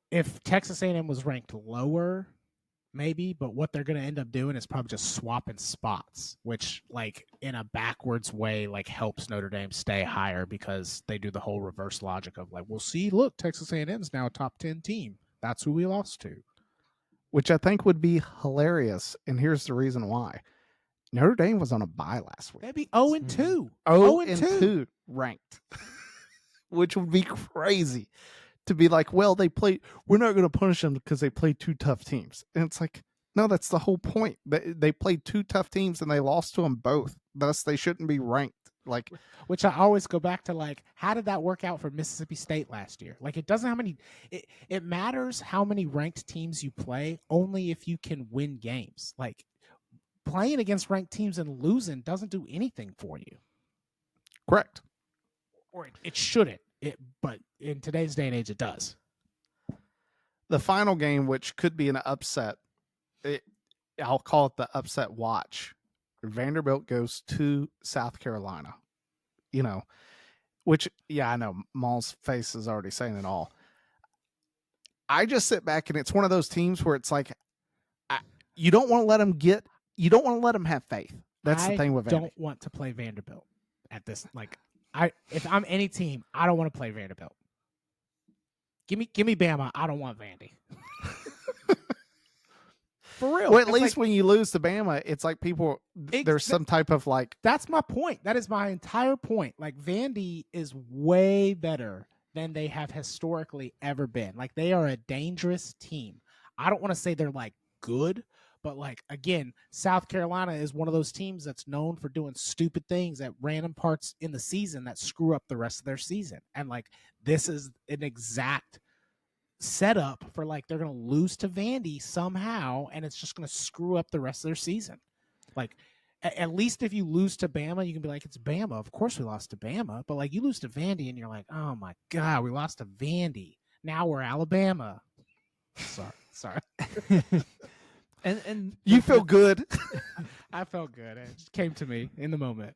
If Texas A&M was ranked lower, maybe, but what they're going to end up doing is probably just swapping spots, which like in a backwards way like helps Notre Dame stay higher because they do the whole reverse logic of like, well, see, look, Texas A&M's now a top 10 team. That's who we lost to. Which I think would be hilarious, and here's the reason why. Notre Dame was on a bye last week. They'd be 0-2. 0-2 ranked, which would be crazy to be like, well, we're not going to punish them because they played 2 tough teams. And it's like, no, that's the whole point. They played 2 tough teams and they lost to them both. Thus, they shouldn't be ranked. Like, which I always go back to, like, how did that work out for Mississippi State last year? Like, it doesn't how many it matters how many ranked teams you play only if you can win games. Like, playing against ranked teams and losing doesn't do anything for you. Correct. Or it shouldn't. But in today's day and age, it does. The final game, which could be an upset, I'll call it the upset watch. Vanderbilt goes to South Carolina. You know, which, yeah, I know. Maul's face is already saying it all. I just sit back and it's one of those teams where it's like, you don't want to let them have faith. That's the thing with Vandy. I don't want to play Vanderbilt at this. Like, if I'm any team, I don't want to play Vanderbilt. Give me Bama. I don't want Vandy. For real. Well, at least when you lose to Bama, it's like there's some type of like. That's my point. That is my entire point. Like, Vandy is way better than they have historically ever been. Like, they are a dangerous team. I don't want to say they're like good, but like, again, South Carolina is one of those teams that's known for doing stupid things at random parts in the season that screw up the rest of their season. And like, this is an exact setup for like, they're going to lose to Vandy somehow, and it's just going to screw up the rest of their season. Like, at least if you lose to Bama, you can be like, it's Bama. Of course we lost to Bama. But like, you lose to Vandy and you're like, oh my God, we lost to Vandy. Now we're Alabama. Sorry. And you feel good. I felt good. It just came to me in the moment.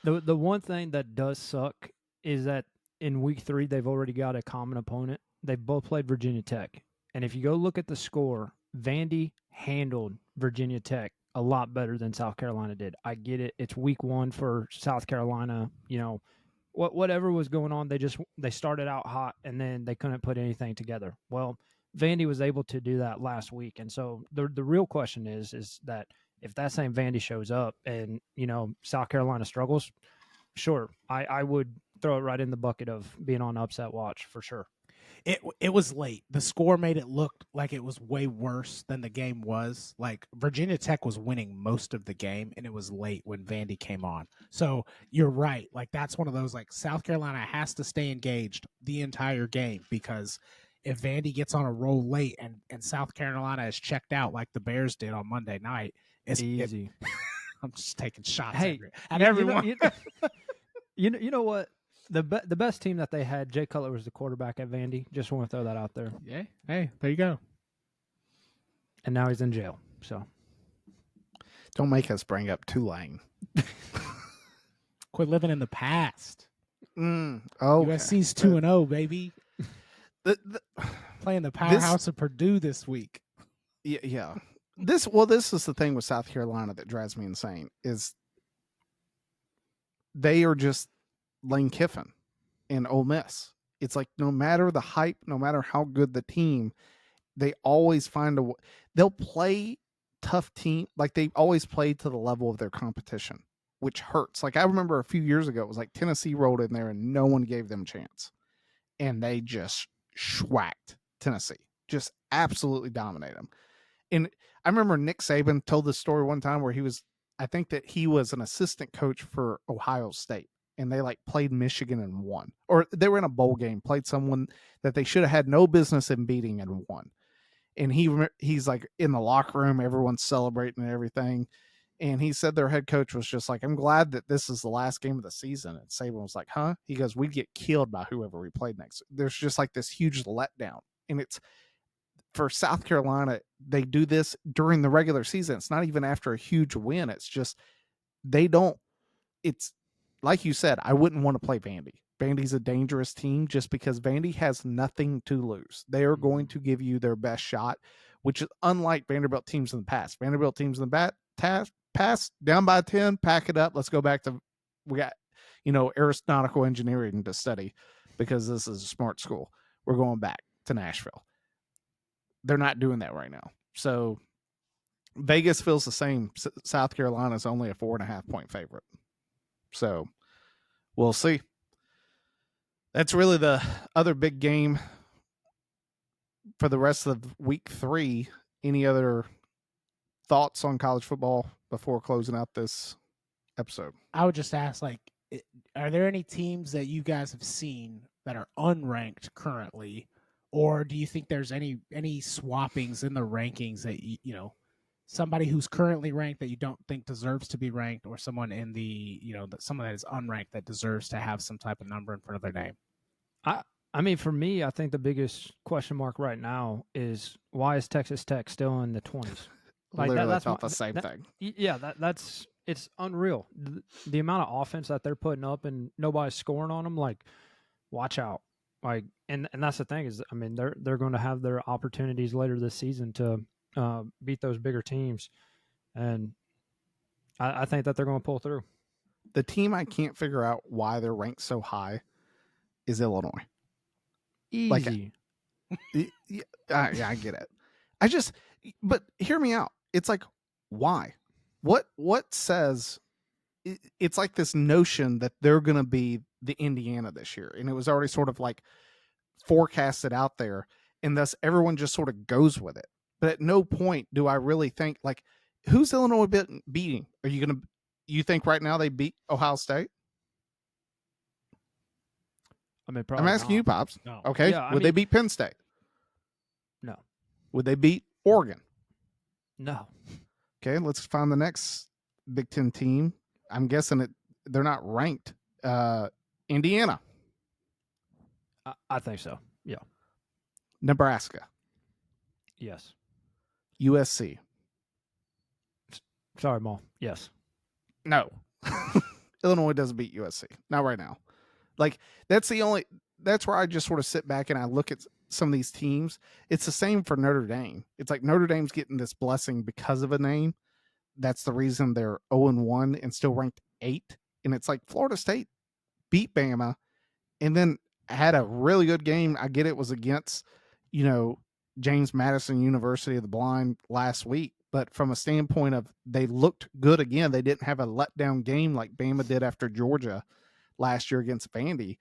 The one thing that does suck is that in week 3, they've already got a common opponent. They both played Virginia Tech. And if you go look at the score, Vandy handled Virginia Tech a lot better than South Carolina did. I get it. It's week 1 for South Carolina. You know, whatever was going on, they started out hot and then they couldn't put anything together. Well, Vandy was able to do that last week. And so the real question is that if that same Vandy shows up and, you know, South Carolina struggles, sure, I would throw it right in the bucket of being on upset watch for sure. It was late. The score made it look like it was way worse than the game was. Like, Virginia Tech was winning most of the game, and it was late when Vandy came on. So you're right. Like, that's one of those, like, South Carolina has to stay engaged the entire game, because if Vandy gets on a roll late and South Carolina is checked out like the Bears did on Monday night, it's easy. I'm just taking shots at you everyone. You know what? The best team that they had, Jay Cutler was the quarterback at Vandy. Just want to throw that out there. Yeah. Hey, there you go. And now he's in jail. So don't make us bring up Tulane. Quit living in the past. USC's 2-0, baby. Playing the powerhouse of Purdue this week. Yeah. This is the thing with South Carolina that drives me insane is they are just Lane Kiffin and Ole Miss. It's like no matter the hype, no matter how good the team, they always find a. They'll play tough team, like they always play to the level of their competition, which hurts. Like I remember a few years ago, it was like Tennessee rolled in there and no one gave them a chance, and they just schwacked Tennessee, just absolutely dominated them. And I remember Nick Saban told this story one time where I think that he was an assistant coach for Ohio State, and they like played Michigan and won, or they were in a bowl game, played someone that they should have had no business in beating and won. And he's like in the locker room, everyone's celebrating and everything. And he said their head coach was just like, I'm glad that this is the last game of the season. And Saban was like, huh? He goes, we'd get killed by whoever we played next. There's just like this huge letdown. And it's for South Carolina, they do this during the regular season. It's not even after a huge win. It's just it's like you said, I wouldn't want to play Vandy. Vandy's a dangerous team just because Vandy has nothing to lose. They are going to give you their best shot, which is unlike Vanderbilt teams in the past. Vanderbilt teams in the past, down by 10, pack it up. Let's go back to, we got, aeronautical engineering to study because this is a smart school. We're going back to Nashville. They're not doing that right now. So Vegas feels the same. South Carolina is only a 4.5 point favorite. So we'll see. That's really the other big game for the rest of week 3. Any other thoughts on college football before closing out this episode? I would just ask, are there any teams that you guys have seen that are unranked currently, or do you think there's any swappings in the rankings that somebody who's currently ranked that you don't think deserves to be ranked, or someone in the someone that is unranked that deserves to have some type of number in front of their name? I mean, for me, I think the biggest question mark right now is why is Texas Tech still in the 20s? Literally thought the same thing. Yeah, it's unreal. The amount of offense that they're putting up and nobody's scoring on them. Like, watch out. Like, and that's the thing is, I mean, they're going to have their opportunities later this season to beat those bigger teams, and I think that they're going to pull through. The team I can't figure out why they're ranked so high is Illinois. Easy. Yeah, I get it. But hear me out. It's like, why? What says it's like this notion that they're going to be the Indiana this year, and it was already sort of like forecasted out there, and thus everyone just sort of goes with it. But at no point do I really think, like, who's Illinois beating? You think right now they beat Ohio State? I mean, I'm asking you, Pops. No. Okay. Yeah, Would they beat Penn State? No. Would they beat Oregon? No. Okay, let's find the next Big Ten team. I'm guessing they're not ranked. Indiana. I think so. Yeah. Nebraska. Yes. USC. Sorry, Maul. Yes. No. Illinois doesn't beat USC. Not right now. Like, that's where I just sort of sit back and I look at some of these teams. It's the same for Notre Dame. It's like Notre Dame's getting this blessing because of a name. That's the reason they're 0-1 and still ranked 8. And it's like Florida State beat Bama and then had a really good game. I get it was against, James Madison University of the Blind last week. But from a standpoint of they looked good again, they didn't have a letdown game like Bama did after Georgia last year against Vandy.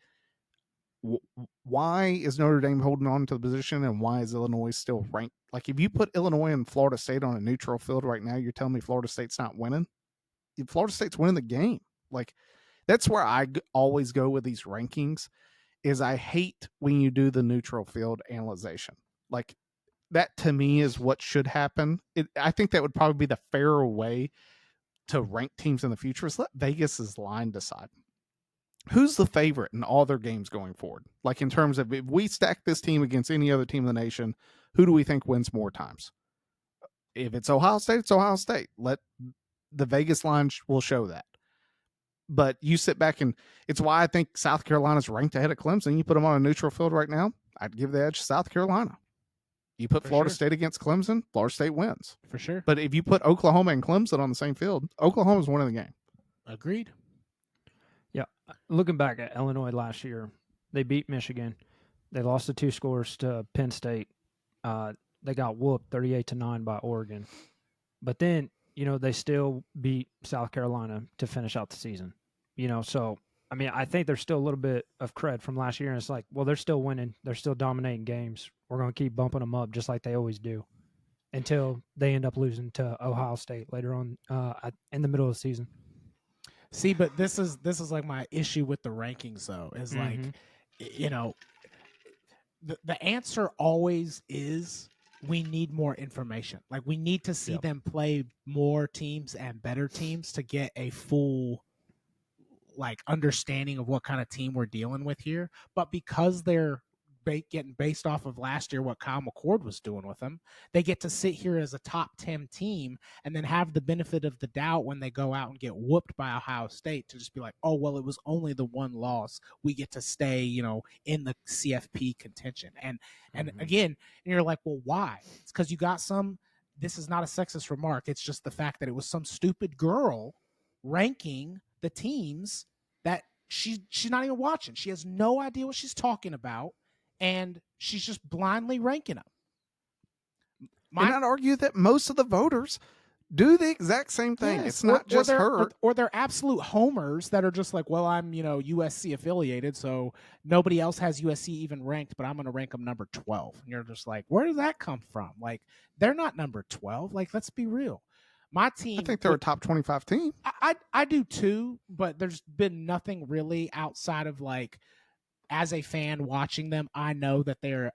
Why is Notre Dame holding on to the position, and why is Illinois still ranked? Like, if you put Illinois and Florida State on a neutral field right now, you're telling me Florida State's not winning? Florida State's winning the game. Like, that's where I always go with these rankings, is I hate when you do the neutral field analyzation. Like, that to me is what should happen. I think that would probably be the fairer way to rank teams in the future, is let Vegas's line decide. Who's the favorite in all their games going forward? Like, in terms of, if we stack this team against any other team in the nation, who do we think wins more times? If it's Ohio State, it's Ohio State. Let the Vegas line will show that. But you sit back, and it's why I think South Carolina's ranked ahead of Clemson. You put them on a neutral field right now, I'd give the edge to South Carolina. You put Florida State against Clemson, Florida State wins. For sure. But if you put Oklahoma and Clemson on the same field, Oklahoma's winning the game. Agreed. Yeah, looking back at Illinois last year, they beat Michigan. They lost the 2 scores to Penn State. They got whooped 38-9 by Oregon. But then, they still beat South Carolina to finish out the season. So I mean, I think there's still a little bit of cred from last year, and it's like, well, they're still winning, they're still dominating games. We're going to keep bumping them up just like they always do until they end up losing to Ohio State later on in the middle of the season. See, but this is like my issue with the rankings, though. Is like, the answer always is we need more information. Like, we need to see them play more teams and better teams to get a full understanding of what kind of team we're dealing with here. But because they're getting based off of last year what Kyle McCord was doing with them, they get to sit here as a top 10 team and then have the benefit of the doubt when they go out and get whooped by Ohio State to just be like, oh, well, it was only the one loss. We get to stay, in the CFP contention. And again, and you're like, well, why? It's because you got this is not a sexist remark. It's just the fact that it was some stupid girl ranking the teams that she's not even watching. She has no idea what she's talking about, and she's just blindly ranking them. And I'd argue that most of the voters do the exact same thing. Yes, it's not just her. Or they're absolute homers that are just like, well, I'm, USC affiliated, so nobody else has USC even ranked, but I'm going to rank them number 12. And you're just like, where did that come from? Like, they're not number 12. Like, let's be real. My team, I think they're a top 25 team. I do too, but there's been nothing really outside of as a fan watching them, I know that they're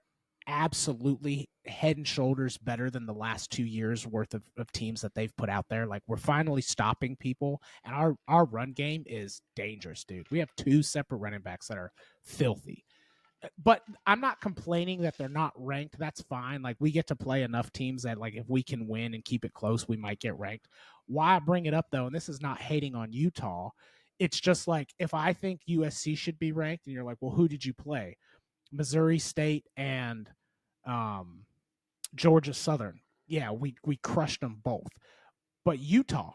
absolutely head and shoulders better than the last 2 years worth of teams that they've put out there. Like, we're finally stopping people, and our run game is dangerous, dude. We have 2 separate running backs that are filthy. But I'm not complaining that they're not ranked. That's fine. Like, we get to play enough teams that, if we can win and keep it close, we might get ranked. Why I bring it up, though, and this is not hating on Utah, it's just like, if I think USC should be ranked, and you're like, well, who did you play? Missouri State and Georgia Southern. Yeah, we crushed them both. But Utah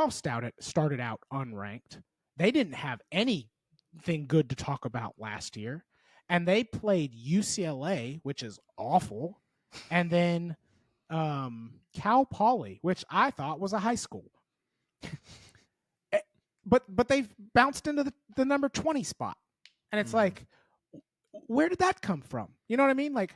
started out unranked. They didn't have anything good to talk about last year. And they played UCLA, which is awful, and then Cal Poly, which I thought was a high school. But they've bounced into the number 20 spot. And it's like, where did that come from? You know what I mean? Like,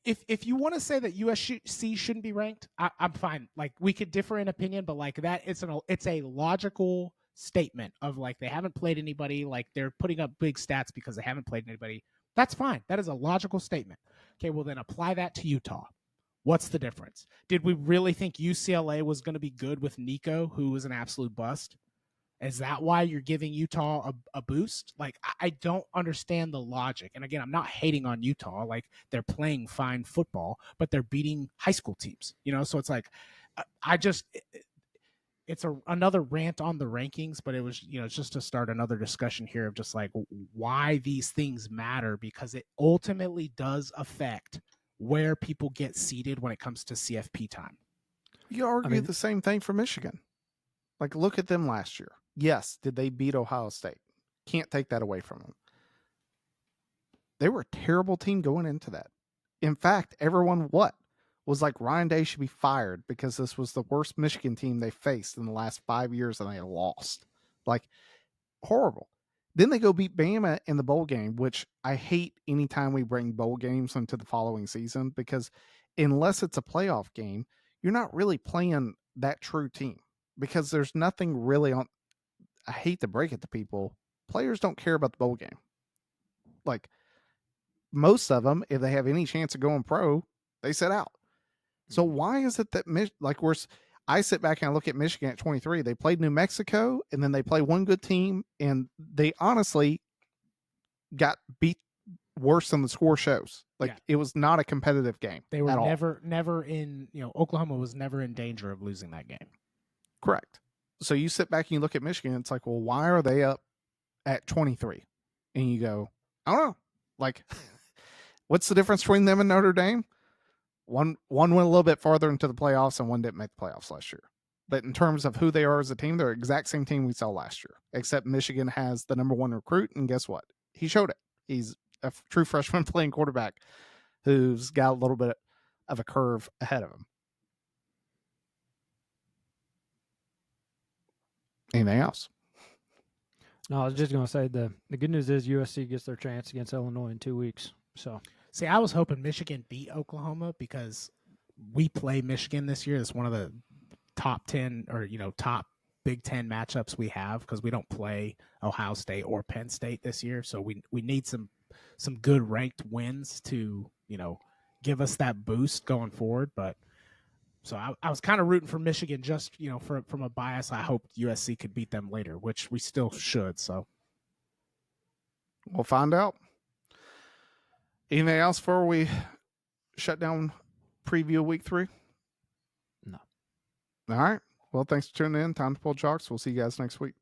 if you want to say that USC shouldn't be ranked, I'm fine. Like, we could differ in opinion, but it's a logical statement of they haven't played anybody, they're putting up big stats because they haven't played anybody. That's fine. That is a logical statement. Okay, well then apply that to Utah. What's the difference? Did we really think UCLA was going to be good with Nico, who was an absolute bust? Is that why you're giving Utah a boost? I don't understand the logic. And again, I'm not hating on Utah. They're playing fine football, but they're beating high school teams, so it's it's another rant on the rankings, but it was, it's just to start another discussion here of just why these things matter, because it ultimately does affect where people get seated when it comes to CFP time. You argue the same thing for Michigan. Look at them last year. Yes, did they beat Ohio State? Can't take that away from them. They were a terrible team going into that. In fact, everyone was like, Ryan Day should be fired because this was the worst Michigan team they faced in the last 5 years and they lost. Horrible. Then they go beat Bama in the bowl game, which I hate anytime we bring bowl games into the following season, because unless it's a playoff game, you're not really playing that true team, because there's nothing really on. I hate to break it to people. Players don't care about the bowl game. Most of them, if they have any chance of going pro, they sit out. So why is it that I sit back and I look at Michigan at 23. They played New Mexico, and then they play one good team, and they honestly got beat worse than the score shows. It was not a competitive game. They were never in. Oklahoma was never in danger of losing that game. Correct. So you sit back and you look at Michigan, it's like, well, why are they up at 23? And you go, I don't know. What's the difference between them and Notre Dame? One went a little bit farther into the playoffs, and one didn't make the playoffs last year. But in terms of who they are as a team, they're the exact same team we saw last year, except Michigan has the number 1 recruit. And guess what? He showed it. He's a true freshman playing quarterback who's got a little bit of a curve ahead of him. Anything else? No, I was just going to say the good news is USC gets their chance against Illinois in 2 weeks. So, see, I was hoping Michigan beat Oklahoma because we play Michigan this year. It's one of the top 10 or top Big Ten matchups we have because we don't play Ohio State or Penn State this year. So we need some good ranked wins to give us that boost going forward. But so I was kind of rooting for Michigan just from a bias. I hoped USC could beat them later, which we still should. So we'll find out. Anything else before we shut down preview week 3? No. All right. Well, thanks for tuning in. Time to pull chalks. We'll see you guys next week.